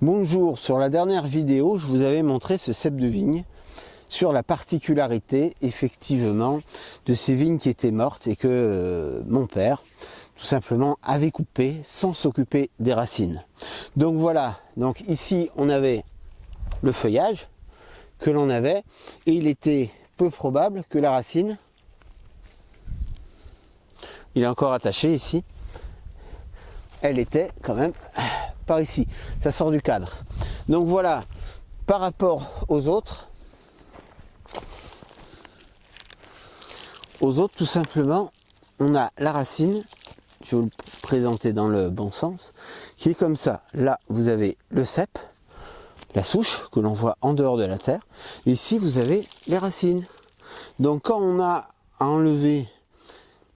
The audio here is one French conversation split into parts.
Bonjour, sur la dernière vidéo, je vous avais montré ce cep de vigne sur la particularité, effectivement, de ces vignes qui étaient mortes et que mon père, tout simplement, avait coupé sans s'occuper des racines. Donc voilà, donc ici, on avait le feuillage que l'on avait et il était peu probable que la racine, il est encore attaché ici, elle était quand même par ici, ça sort du cadre. Donc voilà, par rapport aux autres tout simplement, on a la racine, je vais vous le présenter dans le bon sens, qui est comme ça. Là, vous avez le cep, la souche que l'on voit en dehors de la terre. Et ici, vous avez les racines. Donc quand on a à enlever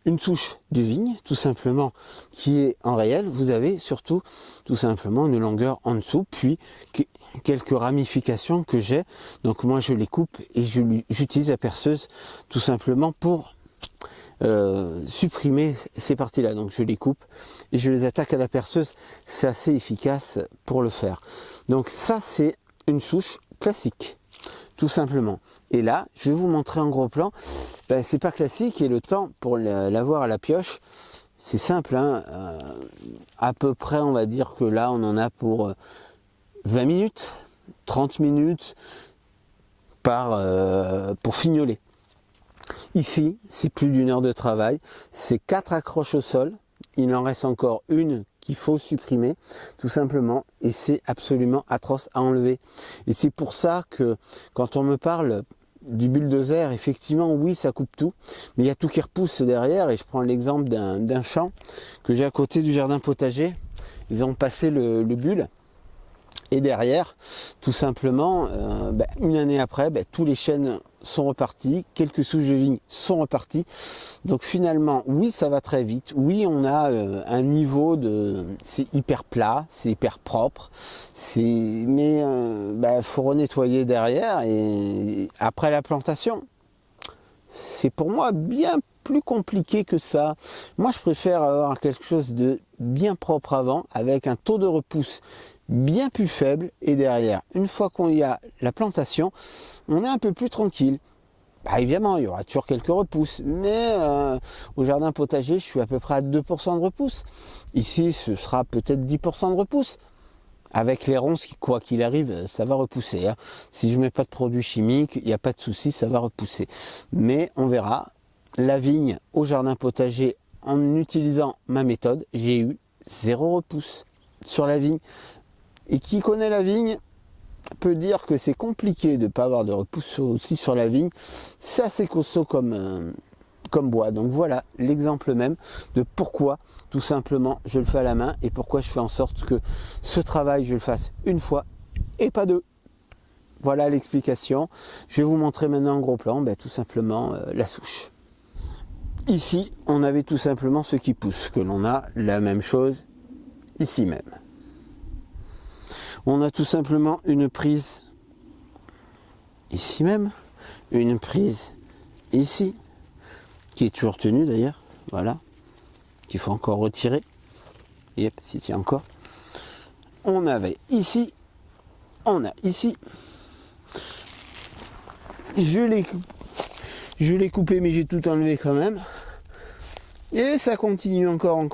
une souche de vigne, tout simplement, qui est en réel, vous avez surtout, tout simplement, une longueur en dessous, puis quelques ramifications que j'ai. Donc moi, je les coupe et j'utilise la perceuse, tout simplement, pour supprimer ces parties-là. Donc je les coupe et je les attaque à la perceuse. C'est assez efficace pour le faire. Donc ça, c'est une souche classique, tout simplement. Et là, je vais vous montrer en gros plan. C'est pas classique et le temps pour l'avoir à la pioche, c'est simple. Hein, à peu près, on va dire que là, on en a pour 20 minutes, 30 minutes pour fignoler. Ici, c'est plus d'une heure de travail. C'est 4 accroches au sol. Il en reste encore une qu'il faut supprimer, tout simplement. Et c'est absolument atroce à enlever. Et c'est pour ça que quand on me parle du bulldozer, effectivement, oui, ça coupe tout. Mais il y a tout qui repousse derrière. Et je prends l'exemple d'un champ que j'ai à côté du jardin potager. Ils ont passé le bulle. Et derrière, tout simplement, une année après, tous les chênes sont repartis, quelques souches de vigne sont reparties. Donc finalement, oui, ça va très vite. Oui, on a un niveau de... C'est hyper plat, c'est hyper propre. Mais faut renettoyer derrière et après la plantation. C'est pour moi bien plus compliqué que ça. Moi, je préfère avoir quelque chose de bien propre avant, avec un taux de repousse bien plus faible, et derrière, une fois qu'on y a la plantation, on est un peu plus tranquille. Évidemment, il y aura toujours quelques repousses, mais au jardin potager, je suis à peu près à 2% de repousse. Ici, ce sera peut-être 10% de repousse. Avec les ronces, quoi qu'il arrive, ça va repousser. Hein. Si je ne mets pas de produits chimiques, il n'y a pas de souci, ça va repousser. Mais on verra. La vigne au jardin potager, en utilisant ma méthode, j'ai eu 0 repousse sur la vigne. Et qui connaît la vigne peut dire que c'est compliqué de ne pas avoir de repousse aussi sur la vigne. C'est assez costaud comme bois. Donc voilà l'exemple même de pourquoi tout simplement je le fais à la main et pourquoi je fais en sorte que ce travail je le fasse une fois et pas deux. Voilà l'explication. Je vais vous montrer maintenant en gros plan tout simplement la souche. Ici on avait tout simplement ce qui pousse, que l'on a la même chose ici même. On a tout simplement une prise ici même, une prise ici, qui est toujours tenue d'ailleurs, voilà, qu'il faut encore retirer. Yep, s'il tient encore. On avait ici, on a ici. Je l'ai coupé, mais j'ai tout enlevé quand même. Et ça continue encore,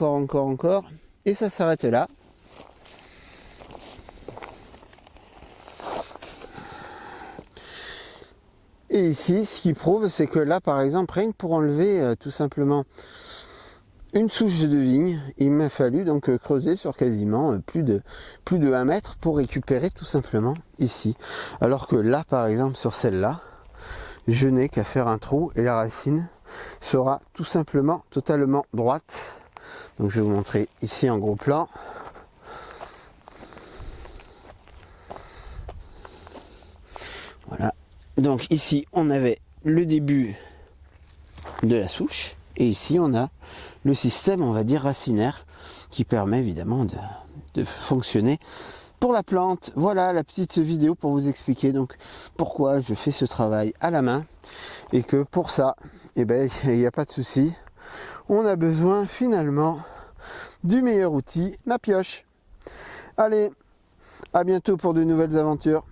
et ça s'arrête là. Et ici, ce qui prouve, c'est que là, par exemple, rien que pour enlever tout simplement une souche de vigne, il m'a fallu donc creuser sur quasiment plus de 1 mètre pour récupérer tout simplement ici. Alors que là, par exemple, sur celle-là, je n'ai qu'à faire un trou et la racine sera tout simplement totalement droite. Donc je vais vous montrer ici en gros plan. Voilà. Donc ici, on avait le début de la souche. Et ici, on a le système, on va dire, racinaire, qui permet évidemment de fonctionner pour la plante. Voilà la petite vidéo pour vous expliquer donc pourquoi je fais ce travail à la main. Et que pour ça, il n'y a pas de souci. On a besoin finalement du meilleur outil, ma pioche. Allez, À bientôt pour de nouvelles aventures.